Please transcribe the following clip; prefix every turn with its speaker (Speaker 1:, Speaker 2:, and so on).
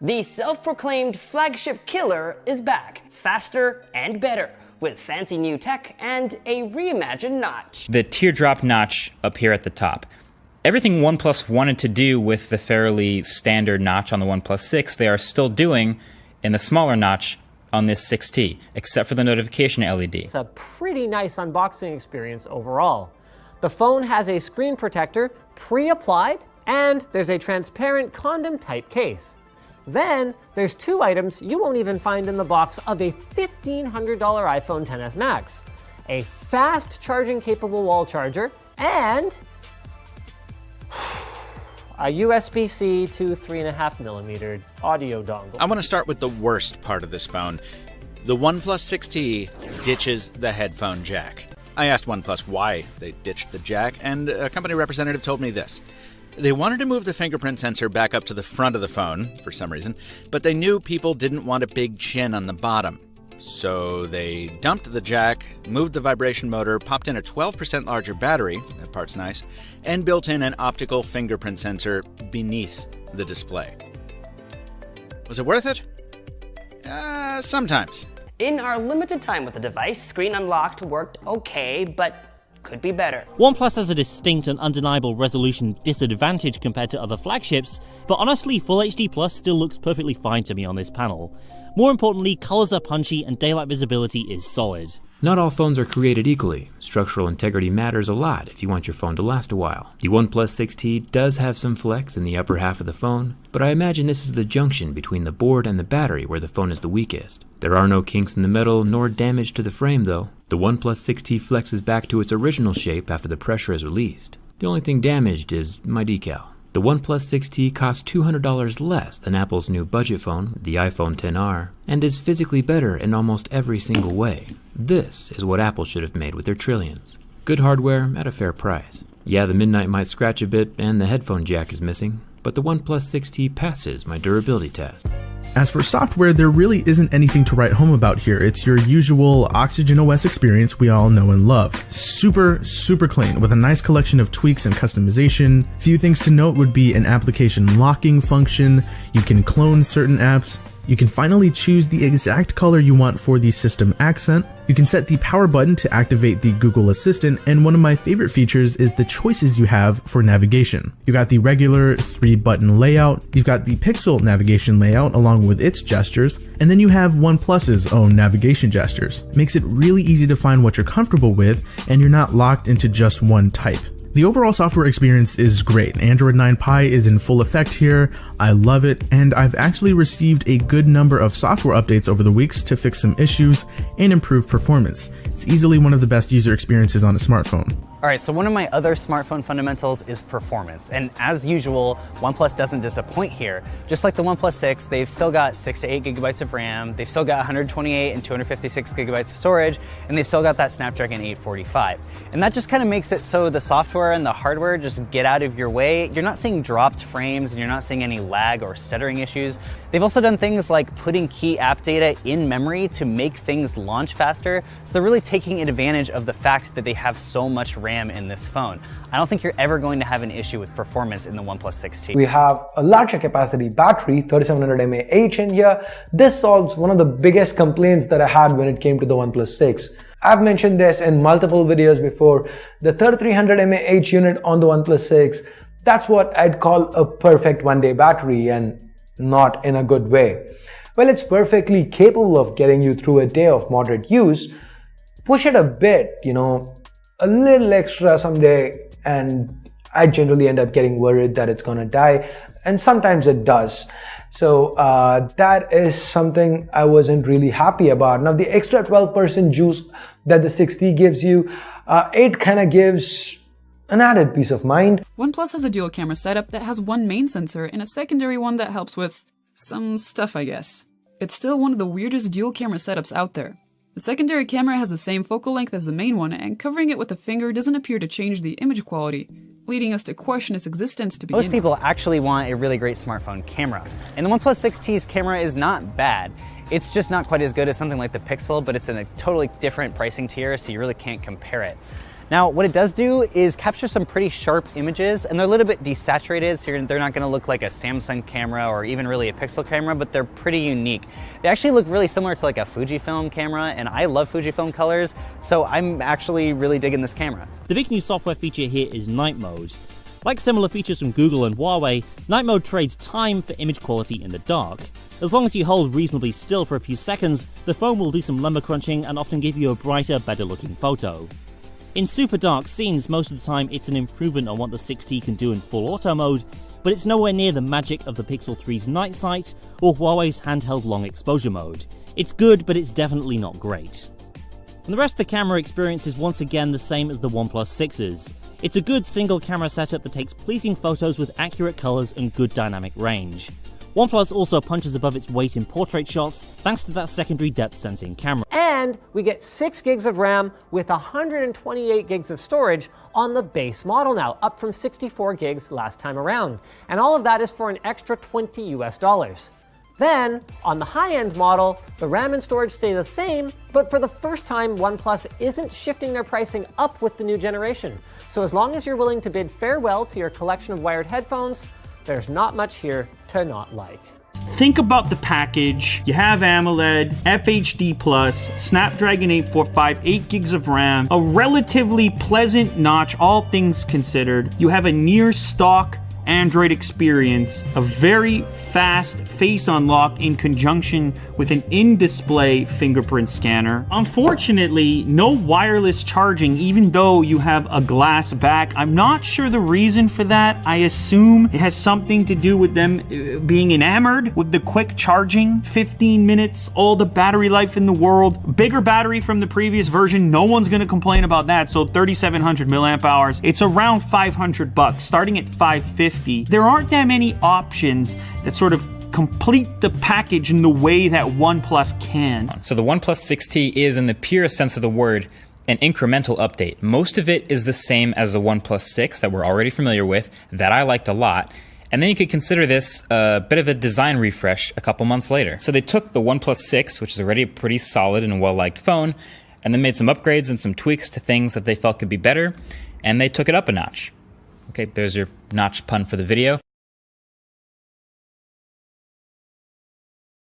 Speaker 1: The self-proclaimed flagship killer is back, faster and better, with fancy new tech and a reimagined notch.
Speaker 2: The teardrop notch up here at the top. Everything OnePlus wanted to do with the fairly standard notch on the OnePlus 6, they are still doing in the smaller notch on this 6T, except for the notification LED.
Speaker 3: It's a pretty nice unboxing experience overall. The phone has a screen protector pre-applied, and there's a transparent condom-type case. Then there's two items you won't even find in the box of a $1,500 iPhone XS Max. A fast charging capable wall charger and a USB-C to 3.5mm audio dongle.
Speaker 4: I want to start with the worst part of this phone. The OnePlus 6T ditches the headphone jack. I asked OnePlus why they ditched the jack, and a company representative told me this. They wanted to move the fingerprint sensor back up to the front of the phone, for some reason, but they knew people didn't want a big chin on the bottom. So they dumped the jack, moved the vibration motor, popped in a 12% larger battery, that part's nice, and built in an optical fingerprint sensor beneath the display. Was it worth it? Sometimes.
Speaker 1: In our limited time with the device, screen unlocked worked okay, but could be better.
Speaker 5: OnePlus has a distinct and undeniable resolution disadvantage compared to other flagships, but honestly Full HD Plus still looks perfectly fine to me on this panel. More importantly, colors are punchy and daylight visibility is solid.
Speaker 6: Not all phones are created equally. Structural integrity matters a lot if you want your phone to last a while. The OnePlus 6T does have some flex in the upper half of the phone, but I imagine this is the junction between the board and the battery where the phone is the weakest. There are no kinks in the metal nor damage to the frame though. The OnePlus 6T flexes back to its original shape after the pressure is released. The only thing damaged is my decal. The OnePlus 6T costs $200 less than Apple's new budget phone, the iPhone XR, and is physically better in almost every single way. This is what Apple should have made with their trillions. Good hardware at a fair price. Yeah, the midnight might scratch a bit and the headphone jack is missing, but the OnePlus 6T passes my durability test.
Speaker 7: As for software, there really isn't anything to write home about here. It's your usual Oxygen OS experience we all know and love. Super clean, with a nice collection of tweaks and customization. Few things to note would be an application locking function. You can clone certain apps. You can finally choose the exact color you want for the system accent. You can set the power button to activate the Google Assistant, and one of my favorite features is the choices you have for navigation. You got the regular 3-button layout, you've got the Pixel navigation layout along with its gestures, and then you have OnePlus's own navigation gestures. Makes it really easy to find what you're comfortable with, and you're not locked into just one type. The overall software experience is great. Android 9 Pie is in full effect here. I love it, and I've actually received a good number of software updates over the weeks to fix some issues and improve performance. It's easily one of the best user experiences on a smartphone.
Speaker 8: All right, so one of my other smartphone fundamentals is performance. And as usual, OnePlus doesn't disappoint here. Just like the OnePlus 6, they've still got 6 to 8 gigabytes of RAM, they've still got 128 and 256 gigabytes of storage, and they've still got that Snapdragon 845. And that just kind of makes it so the software and the hardware just get out of your way. You're not seeing dropped frames, and you're not seeing any lag or stuttering issues. They've also done things like putting key app data in memory to make things launch faster. So they're really taking advantage of the fact that they have so much RAM in this phone. I don't think you're ever going to have an issue with performance in the OnePlus 6T.
Speaker 9: We have a larger capacity battery, 3700 mAh in here. This solves one of the biggest complaints that I had when it came to the OnePlus 6. I've mentioned this in multiple videos before. The 3300 mAh unit on the OnePlus 6, that's what I'd call a perfect one-day battery, and not in a good way. Well, it's perfectly capable of getting you through a day of moderate use. Push it a bit, a little extra someday, and I generally end up getting worried that it's gonna die, and sometimes it does. So that is something I wasn't really happy about. Now the extra 12% juice that the 6T gives you, it kind of gives an added peace of mind.
Speaker 10: OnePlus has a dual camera setup that has one main sensor and a secondary one that helps with some stuff, I guess. It's still one of the weirdest dual camera setups out there. The secondary camera has the same focal length as the main one, and covering it with a finger doesn't appear to change the image quality, leading us to question its existence to begin with.
Speaker 8: Most people actually want a really great smartphone camera, and the OnePlus 6T's camera is not bad. It's just not quite as good as something like the Pixel, but it's in a totally different pricing tier, so you really can't compare it. Now, what it does do is capture some pretty sharp images, and they're a little bit desaturated, so they're not gonna look like a Samsung camera or even really a Pixel camera, but they're pretty unique. They actually look really similar to like a Fujifilm camera, and I love Fujifilm colors, so I'm actually really digging this camera.
Speaker 5: The big new software feature here is night mode. Like similar features from Google and Huawei, night mode trades time for image quality in the dark. As long as you hold reasonably still for a few seconds, the phone will do some lumber crunching and often give you a brighter, better looking photo. In super dark scenes, most of the time it's an improvement on what the 6T can do in full auto mode, but it's nowhere near the magic of the Pixel 3's night sight or Huawei's handheld long exposure mode. It's good, but it's definitely not great. And the rest of the camera experience is once again the same as the OnePlus 6's. It's a good single camera setup that takes pleasing photos with accurate colours and good dynamic range. OnePlus also punches above its weight in portrait shots thanks to that secondary depth sensing camera.
Speaker 3: And we get 6 gigs of RAM with 128 gigs of storage on the base model now, up from 64 gigs last time around. And all of that is for an extra $20 US. Then, on the high-end model, the RAM and storage stay the same, but for the first time, OnePlus isn't shifting their pricing up with the new generation. So as long as you're willing to bid farewell to your collection of wired headphones, there's not much here to not like.
Speaker 11: Think about the package. You have AMOLED, FHD+, Snapdragon 845, 8 gigs of RAM, a relatively pleasant notch, all things considered. You have a near stock Android experience, a very fast face unlock in conjunction with an in-display fingerprint scanner. Unfortunately, no wireless charging, even though you have a glass back. I'm not sure the reason for that. I assume it has something to do with them being enamored with the quick charging. 15 minutes, all the battery life in the world. Bigger battery from the previous version. No one's gonna complain about that. So 3,700 milliamp hours. It's around $500, starting at $550. There aren't that many options that sort of complete the package in the way that OnePlus can.
Speaker 2: So the OnePlus 6T is, in the purest sense of the word, an incremental update. Most of it is the same as the OnePlus 6 that we're already familiar with, that I liked a lot. And then you could consider this a bit of a design refresh a couple months later. So they took the OnePlus 6, which is already a pretty solid and well-liked phone, and then made some upgrades and some tweaks to things that they felt could be better, and they took it up a notch. Okay, there's your notch pun for the video.